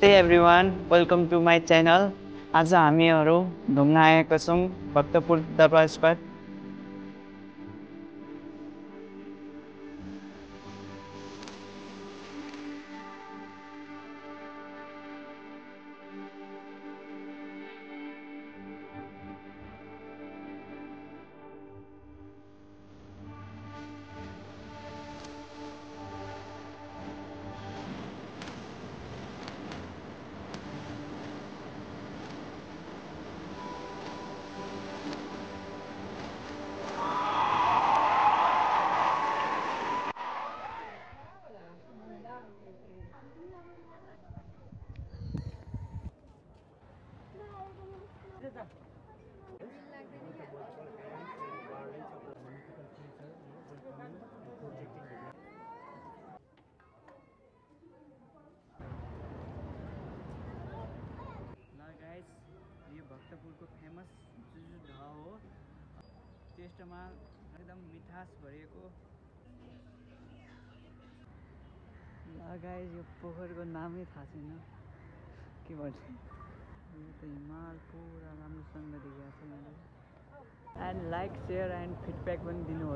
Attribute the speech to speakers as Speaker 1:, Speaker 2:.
Speaker 1: नमस्ते everyone, welcome to my channel. आज हामीहरू घुम्न आएका छौँ भक्तपुर दरबार स्क्वायर। गाइस, यो भक्तपुरको फेमस जुजु ढ हो। टेस्टमा एकदम मिठास भरिएको। ल गाइस, यो पोखरको नामै थाहा छैन के भन्छ। यो त हिमाल पुरा राम्रोसँग देखिएको छ यहाँले। And like, share and feedback पनि दिनु होला।